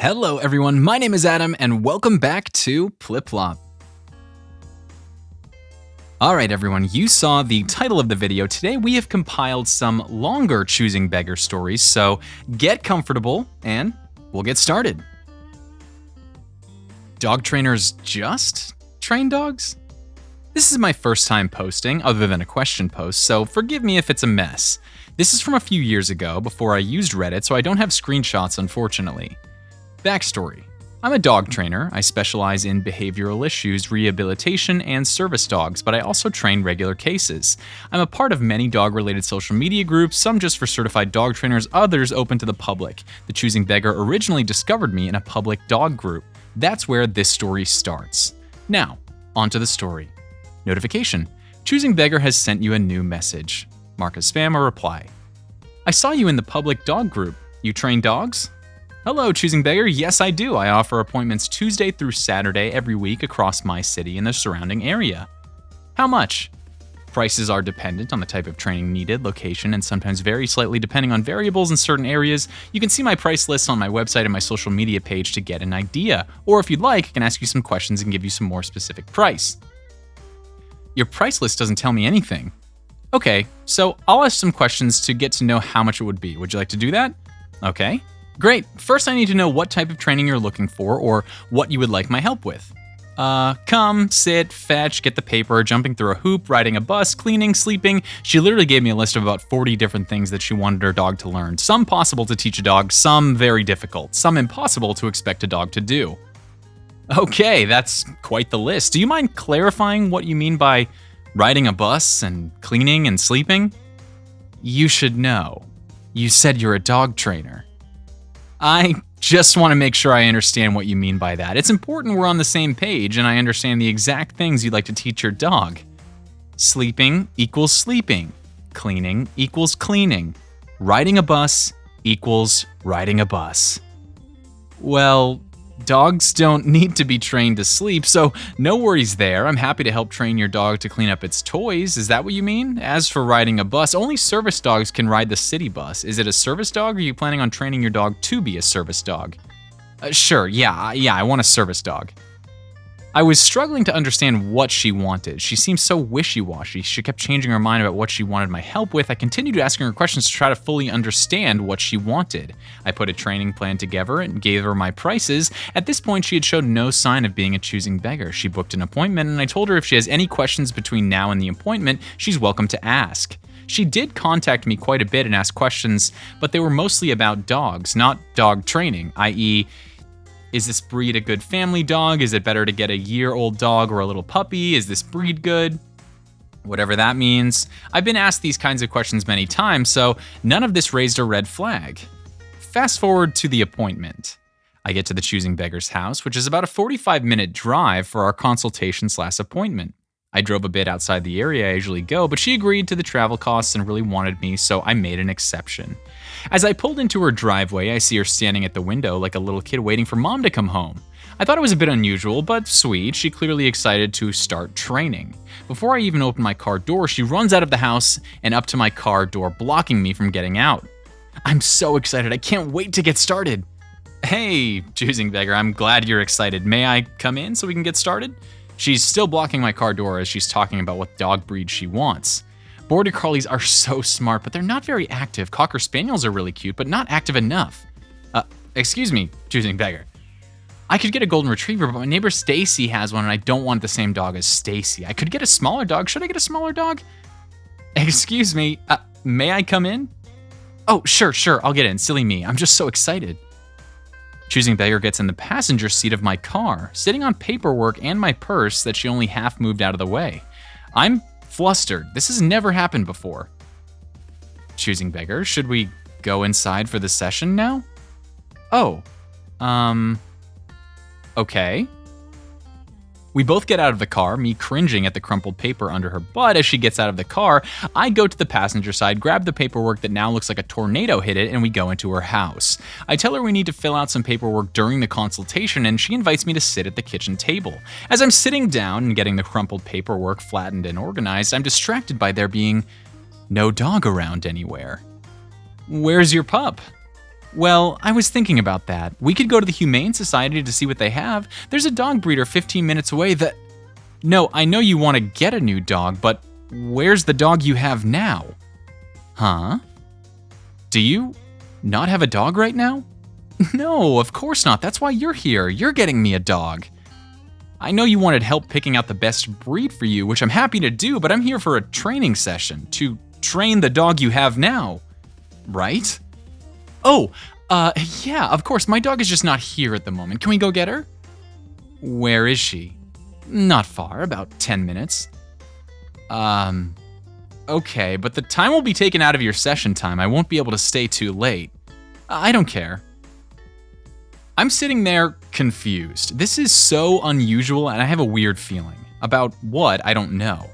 Hello everyone, my name is Adam and welcome back to pliplop. Alright everyone, you saw the title of the video. Today we have compiled some longer choosing beggar stories, so get comfortable and we'll get started. Dog trainers just train dogs? This is my first time posting, other than a question post, so forgive me if it's a mess. This is from a few years ago, before I used Reddit, so I don't have screenshots unfortunately. Backstory. I'm a dog trainer. I specialize in behavioral issues, rehabilitation, and service dogs, but I also train regular cases. I'm a part of many dog-related social media groups, some just for certified dog trainers, others open to the public. The Choosing Beggar originally discovered me in a public dog group. That's where this story starts. Now, onto the story. Notification. Choosing Beggar has sent you a new message. Mark as spam or reply. I saw you in the public dog group. You train dogs? Hello, Choosing Beggar. Yes, I do. I offer appointments Tuesday through Saturday every week across my city and the surrounding area. How much? Prices are dependent on the type of training needed, location, and sometimes vary slightly depending on variables in certain areas. You can see my price lists on my website and my social media page to get an idea. Or if you'd like, I can ask you some questions and give you some more specific price. Your price list doesn't tell me anything. Okay, so I'll ask some questions to get to know how much it would be. Would you like to do that? Okay. Great. First, I need to know what type of training you're looking for or what you would like my help with. Come, sit, fetch, get the paper, jumping through a hoop, riding a bus, cleaning, sleeping. She literally gave me a list of about 40 different things that she wanted her dog to learn. Some possible to teach a dog, some very difficult, some impossible to expect a dog to do. Okay, that's quite the list. Do you mind clarifying what you mean by riding a bus and cleaning and sleeping? You should know. You said you're a dog trainer. I just want to make sure I understand what you mean by that. It's important we're on the same page and I understand the exact things you'd like to teach your dog. Sleeping equals sleeping. Cleaning equals cleaning. Riding a bus equals riding a bus. Well, dogs don't need to be trained to sleep, so no worries there. I'm happy to help train your dog to clean up its toys. Is that what you mean? As for riding a bus, only service dogs can ride the city bus. Is it a service dog, or are you planning on training your dog to be a service dog? Sure, yeah, I want a service dog. I was struggling to understand what she wanted. She seemed so wishy-washy. She kept changing her mind about what she wanted my help with. I continued asking her questions to try to fully understand what she wanted. I put a training plan together and gave her my prices. At this point, she had showed no sign of being a choosing beggar. She booked an appointment, and I told her if she has any questions between now and the appointment, she's welcome to ask. She did contact me quite a bit and ask questions, but they were mostly about dogs, not dog training, i.e., is this breed a good family dog? Is it better to get a year-old dog or a little puppy? Is this breed good? Whatever that means. I've been asked these kinds of questions many times, so none of this raised a red flag. Fast forward to the appointment. I get to the Choosing Beggar's house, which is about a 45-minute drive for our consultation/appointment. I drove a bit outside the area I usually go, but she agreed to the travel costs and really wanted me, so I made an exception. As I pulled into her driveway, I see her standing at the window like a little kid waiting for mom to come home. I thought it was a bit unusual, but sweet. She clearly excited to start training. Before I even open my car door, she runs out of the house and up to my car door, blocking me from getting out. I'm so excited. I can't wait to get started. Hey, Choosing Beggar, I'm glad you're excited. May I come in so we can get started? She's still blocking my car door as she's talking about what dog breed she wants. Border Collies are so smart, but they're not very active. Cocker Spaniels are really cute, but not active enough. Excuse me, Choosing Beggar. I could get a Golden Retriever, but my neighbor Stacy has one and I don't want the same dog as Stacy. I could get a smaller dog. Should I get a smaller dog? Excuse me, may I come in? Oh, sure, I'll get in. Silly me, I'm just so excited. Choosing Beggar gets in the passenger seat of my car, sitting on paperwork and my purse that she only half moved out of the way. I'm flustered. This has never happened before. Choosing Beggar, should we go inside for the session now? Oh, okay. We both get out of the car, me cringing at the crumpled paper under her butt as she gets out of the car. I go to the passenger side, grab the paperwork that now looks like a tornado hit it, and we go into her house. I tell her we need to fill out some paperwork during the consultation, and she invites me to sit at the kitchen table. As I'm sitting down and getting the crumpled paperwork flattened and organized, I'm distracted by there being no dog around anywhere. Where's your pup? Well, I was thinking about that. We could go to the Humane Society to see what they have. There's a dog breeder 15 minutes away that... No, I know you want to get a new dog, but where's the dog you have now? Huh? Do you not have a dog right now? No, of course not. That's why you're here. You're getting me a dog. I know you wanted help picking out the best breed for you, which I'm happy to do, but I'm here for a training session to train the dog you have now. Right? Oh, yeah, of course. My dog is just not here at the moment. Can we go get her? Where is she? Not far, about 10 minutes. Okay, but the time will be taken out of your session time. I won't be able to stay too late. I don't care. I'm sitting there confused. This is so unusual, and I have a weird feeling. About what, I don't know.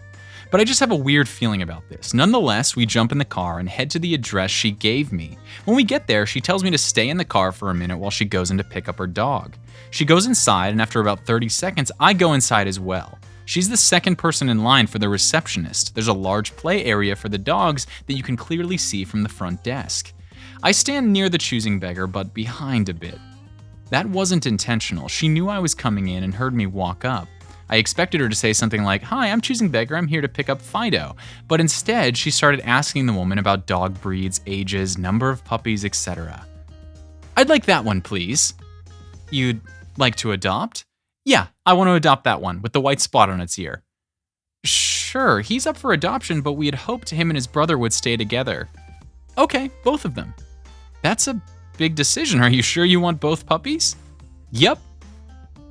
But I just have a weird feeling about this. Nonetheless, we jump in the car and head to the address she gave me. When we get there, she tells me to stay in the car for a minute while she goes in to pick up her dog. She goes inside, and after about 30 seconds, I go inside as well. She's the second person in line for the receptionist. There's a large play area for the dogs that you can clearly see from the front desk. I stand near the choosing beggar, but behind a bit. That wasn't intentional. She knew I was coming in and heard me walk up. I expected her to say something like, "Hi, I'm choosing beggar, I'm here to pick up Fido." But instead, she started asking the woman about dog breeds, ages, number of puppies, etc. "I'd like that one, please." "You'd like to adopt?" "Yeah, I want to adopt that one with the white spot on its ear." "Sure, he's up for adoption, but we had hoped him and his brother would stay together." "Okay, both of them." "That's a big decision. Are you sure you want both puppies?" "Yep."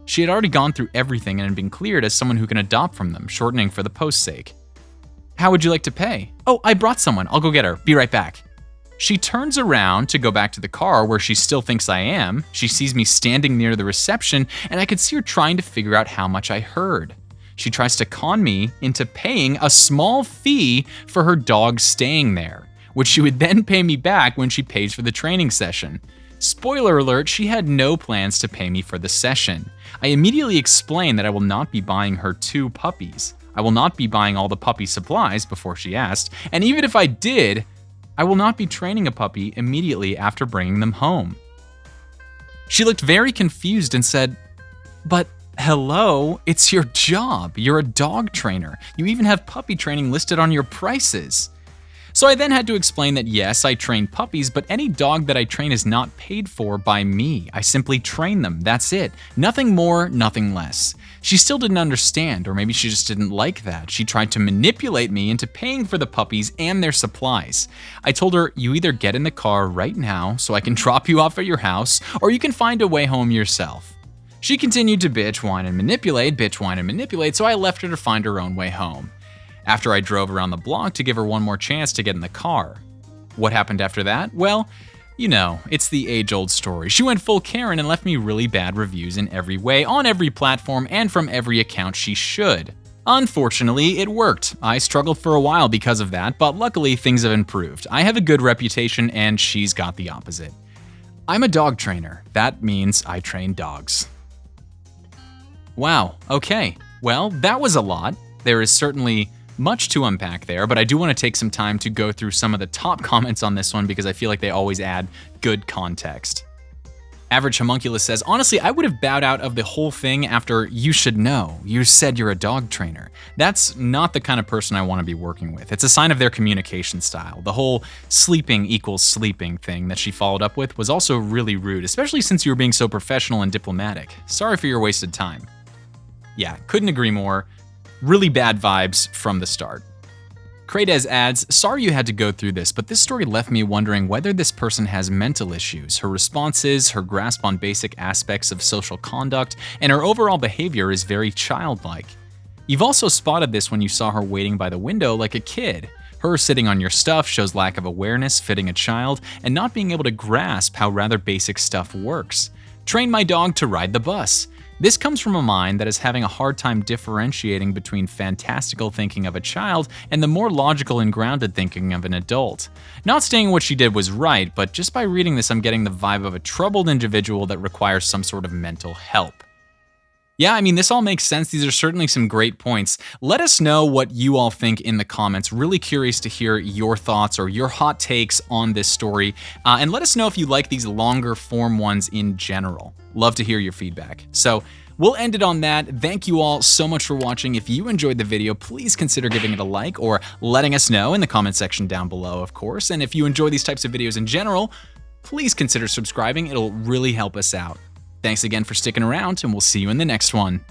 She had already gone through everything and had been cleared as someone who can adopt from them, shortening for the post's sake. "How would you like to pay?" "Oh, I brought someone. I'll go get her. Be right back." She turns around to go back to the car where she still thinks I am. She sees me standing near the reception, and I could see her trying to figure out how much I heard. She tries to con me into paying a small fee for her dog staying there, which she would then pay me back when she pays for the training session. Spoiler alert, she had no plans to pay me for the session. I immediately explain that I will not be buying her 2 puppies. I will not be buying all the puppy supplies before she asked, and even if I did, I will not be training a puppy immediately after bringing them home. She looked very confused and said, "But hello, it's your job. You're a dog trainer. You even have puppy training listed on your prices." So I then had to explain that yes, I train puppies, but any dog that I train is not paid for by me. I simply train them, that's it. Nothing more, nothing less. She still didn't understand, or maybe she just didn't like that. She tried to manipulate me into paying for the puppies and their supplies. I told her, "You either get in the car right now so I can drop you off at your house, or you can find a way home yourself." She continued to bitch, whine, and manipulate, so I left her to find her own way home. After I drove around the block to give her one more chance to get in the car. What happened after that? Well, you know, it's the age-old story. She went full Karen and left me really bad reviews in every way, on every platform, and from every account she should. Unfortunately, it worked. I struggled for a while because of that, but luckily things have improved. I have a good reputation, and she's got the opposite. I'm a dog trainer. That means I train dogs. Wow, okay. Well, that was a lot. There is certainly much to unpack there, but I do want to take some time to go through some of the top comments on this one because I feel like they always add good context. Average Homunculus says, "Honestly, I would have bowed out of the whole thing after 'you should know. You said you're a dog trainer.' That's not the kind of person I want to be working with. It's a sign of their communication style. The whole sleeping equals sleeping thing that she followed up with was also really rude, especially since you were being so professional and diplomatic. Sorry for your wasted time." Yeah, couldn't agree more. Really bad vibes from the start. Kraydez adds, "Sorry you had to go through this, but this story left me wondering whether this person has mental issues. Her responses, her grasp on basic aspects of social conduct, and her overall behavior is very childlike. You've also spotted this when you saw her waiting by the window like a kid. Her sitting on your stuff shows lack of awareness, fitting a child, and not being able to grasp how rather basic stuff works. Train my dog to ride the bus. This comes from a mind that is having a hard time differentiating between fantastical thinking of a child and the more logical and grounded thinking of an adult. Not saying what she did was right, but just by reading this, I'm getting the vibe of a troubled individual that requires some sort of mental help." Yeah, I mean, this all makes sense. These are certainly some great points. Let us know what you all think in the comments. Really curious to hear your thoughts or your hot takes on this story. And let us know if you like these longer form ones in general. Love to hear your feedback. So we'll end it on that. Thank you all so much for watching. If you enjoyed the video, please consider giving it a like or letting us know in the comment section down below, of course. And if you enjoy these types of videos in general, please consider subscribing. It'll really help us out. Thanks again for sticking around, and we'll see you in the next one.